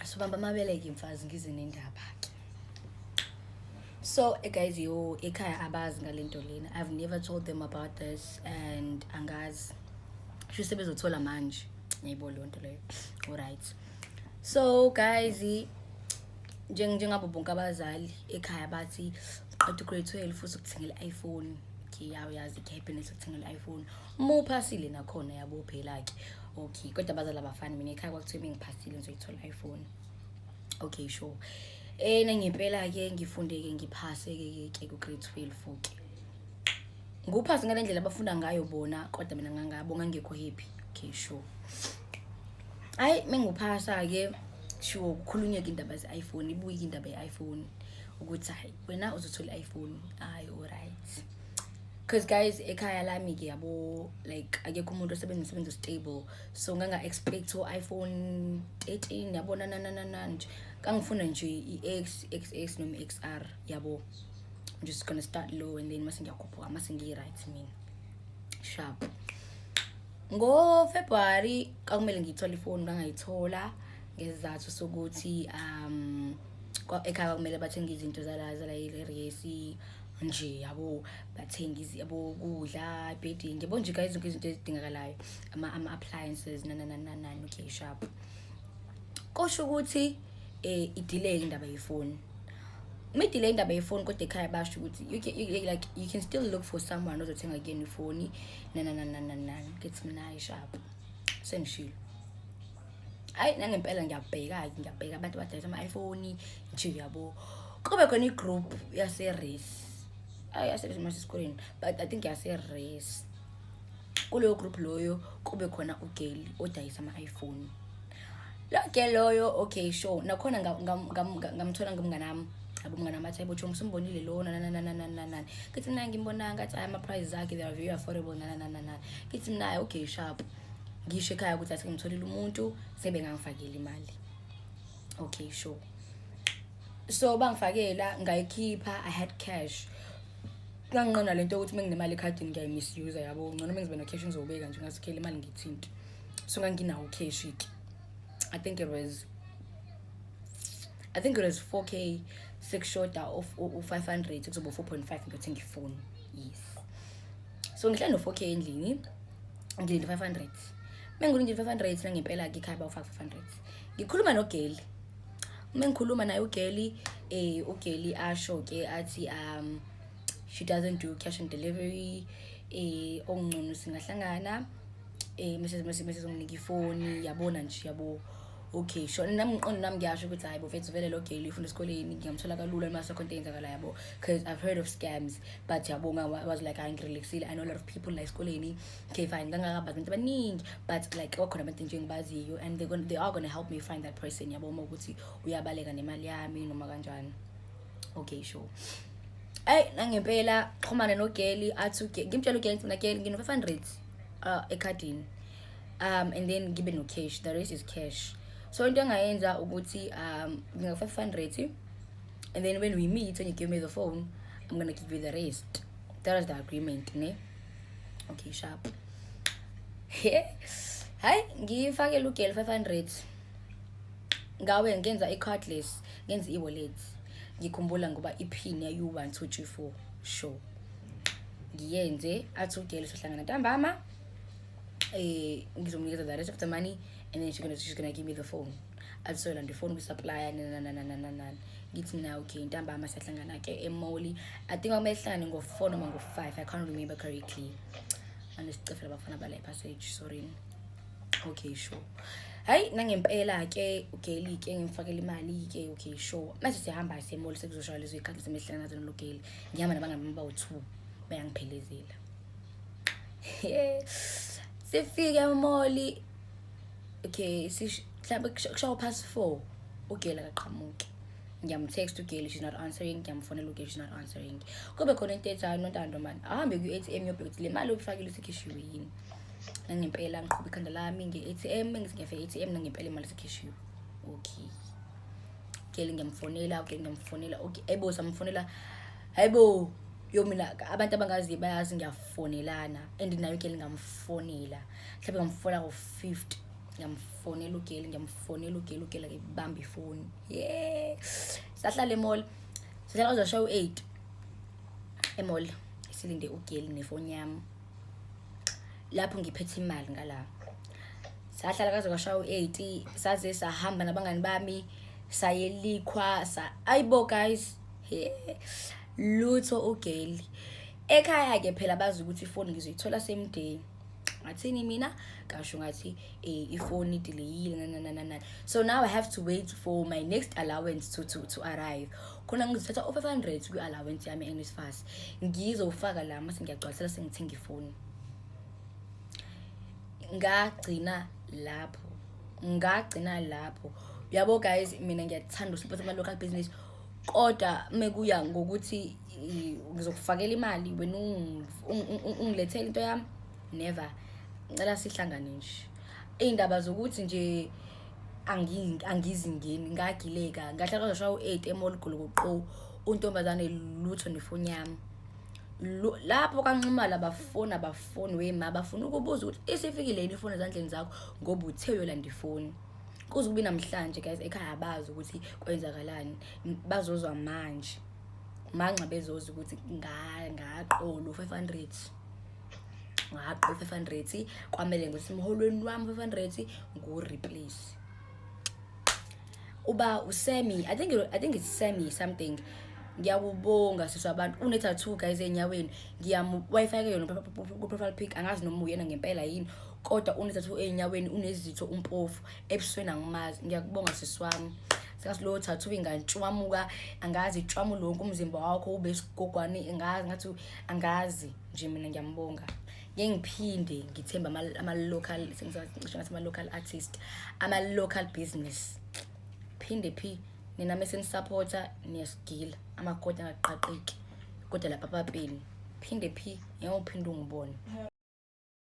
Asubamba amabele ke mfazi ngize nendaba ke. So guys, ekhaya abazi ngalento lena. I've never told them about this and angazi sho sebezothola manje. Ngiyibona lonto leyo. All right. So guys, njengabo bonke abazali ekhaya bathi qeda grade 12 futhi ukuthengela iPhone. Yazi happiness ukuthengela iPhone. Uphasile nakhona yabo phela ke. Okay, kodwa abazali abafani mina ekhaya kwakuthiwa mingiphasile ngizoyithola iPhone. Okay, sure. Ngempela ke ngifunde ke ngiphase ke ku grade 12 ke. Nguphase ngalendlela abafunda ngayo bona kodwa mina ngangabonga ngekho happy. Okay, sure. Menguphasa ke sure kukhulunywa ke indaba ze-iPhone, ibuye indaba ye-iPhone ukuthi hayi wena uzothola iPhone. Alright. Because guys ekhaya lami ke yabo like akekho umuntu osebenza umsebenzi stable, so nganga expect iPhone 13 yabona nje kangifuna nje iX XS noma XR yabo. I'm just gonna start low and then mase ngiyakhuphuka mase ngi-right mina sharp. Ngo February kakumele ngiyithola iphone ngangayithola ngesizathu sokuthi ekhaya kumele bathenge izinto zalaza la iresi nje yabo, bathenga yabo kudla, bedding yabo nje guys izinto ezidingakalayo ama appliances nananana. Okay, sharp. Kosho ukuthi idelay indaba yephone. Delay indaba yephone kodwa ekhaya basho ukuthi you can still look for someone ozothenga again iphone nananana. Get mina sharp. Sengishilo. Nangempela ngiyabheka abantu abadayisa ama-iPhone nje yabo. Kube khona igroup yase-race. Yasebenza esikoleni, but I think yase-race. Kuleyo group loyo kube khona ugeli odayisa ama-iPhone. Lo girl loyo okay sure nakhona ngamthola ngumnganami. Abumnganami athi ayibo Chong simbonile lo nananana. Kithi mina ngimbona ngathi ama prices akhe they are very affordable nananana. Kithi mina okay sharp. Ngisho ekhaya ukuthi athi ngimtholile umuntu sebe ngangifakela imali. Okay sure. So bangifakela ngayikhipha, I had cash. Ngangqona lento ukuthi menginemali ekhadini ngiyayimisuse yabo. Ngcono mengizibe no cash ngizobeka nje ngasikhela imali ngithinta. So nganginawo cash iki. I think it was 4k 6 short of 500 kuzoba 4.5 ngiyothenga iphone. Yes. So ngihlala no 4k endlini. Ngilinde 500. Mengilinde 500 nangempela ke ekhaya bawufaka 500. Ngikhuluma nogeli. Mengikhuluma naye ugeli ugeli asho ke athi she doesn't do cash on delivery. Ongcono singahlangana mase ngomnika iphone yabona nje yabo. Okay sure nami ngiqondo nami ngiyasho ukuthi hayi bofethu vele lo girl ufunda esikoleni ngiyamthola kalula mase content yenzakala yabo, because I've heard of scams but yabonga was like angirelaxile. I know a lot of people la esikoleni. Okay fine ngangakabazi abantu abaningi but like okhona abantu nje engibaziyo and they are going to help me find that person yabo uma ukuthi uyabaleka nemali yami noma kanjani. Okay sure. Nangempela xhumana no girl athi ngimtshela ugirl mina girl ngino 500 ekhadini and then ngibe no cash, the rest is cash. So into engayenza ukuthi nginga 500 and then when we meet and you give me the phone I'm going to give you the rest. That was the agreement ne. Okay sharp. Hayi ngifake ugel 500 ngawe ngenza i-cardless ngenza i-wallet. Ngikhumbula ngoba ipin ya U1234 sure ngiyenze athi ugel sohlangana ntambama ngizomnikeza the rest of the money and then she's gonna give me the phone. Atsola the phone supplier nananana. Ngithi mina okay ntambama siyahlangana ke emoli. I think amehlane ngo4 noma ngo5, I can't remember correctly. Anesicefela bafana bala passage sorry. Okay sure. Hayi nangempela ke ugeli ke ngimfakela imali ke okay sure. Mase sihamba esemoli sekuzoshaya lezo ikhadi semehlana nazo noGeli. Ngihamba nabangani bawu2 bayangiphelezela. Sifike emoli. Okay mhlawumbe kushawa past 4 ugeli akaqhamuki. Ngiyamtext ugeli she's not answering, ngiyamfonela ugeli she's not answering. Kube khona into ethayo nontando man ahambe ku-ATM yobheka le mali oyifakile usikhishiwe yini. Nangempela ngiqhubha ikhanda lami nge-ATM ngizingefika e-ATM nangempela imali sikhishiwe. Okay ugeli ngiyamfonela okay ebo samfonela hayibo yo mina abantu abangazi bayazi ngiyafonelana and nayo ugeli ngamfonela mhlawumbe ngamfonela ngo-50 ngiyamfonela ugeli ke bamba ifoni sahlala emall sihlala uzoshawa u8 emall silinde ugeli nefoni yami lapho ngiphethe imali ngala sahlala kaze kwashawa u8 saze sahamba nabangani bami sayelikhwa ayibo guys lutho ugeli ekhaya ke phela bazi ukuthi ifoni ngizoyithola same day ngathini mina kasho ngathi ifoni ideleyile so now I have to wait for my next allowance to arrive khona ngizothatha u500 ku allowance yami eNSFAS ngizofaka la mase ngiyagcwalisela sengithenga ifoni ngagcina lapho yabo guys mina ngiyathanda usupport ama local business kodwa mekuya ngokuthi ngizokufakela imali wena ungilethele into yami never ngicela sihlangane nje indaba zokuthi nje angizingeni ngagileka ngahlala kwashawa u8 emall goloqo untombazane lutho nefoni yami lapho kanximala abafoni wema bafuna ukubuza ukuthi isifikile yini ifoni ezandleni zakho ngoba uthe uyolanda ifoni kuze kube namhlanje guys ekhaya abazi ukuthi kwenzakalani bazozwa manje manxa bezoza ukuthi ngaqolo 500 kwamele ngisimholweni wami 500 ngo-replace uba uSemi I think it's Semi something ngiyakubonga siswa abantu une-tattoo guys enyaweni wifi-ke yona profile pic angazi noma uyena ngempela yini kodwa une-tattoo enyaweni unezitho umpofu ebusweni angimazi ngiyakubonga siswami sikasilo tattoo ingantshwamuka angazi itshwamu lonke umzimba wakho ube isigogwane angazi nje mina ngiyambonga ngiphinde ngithemba ama-local ama-local artist ama-local business phinde nina mesenisupporta niyasigila amakoti angaqaqeki kodwa lapha papeni phinde ngiyawuphinde ungibone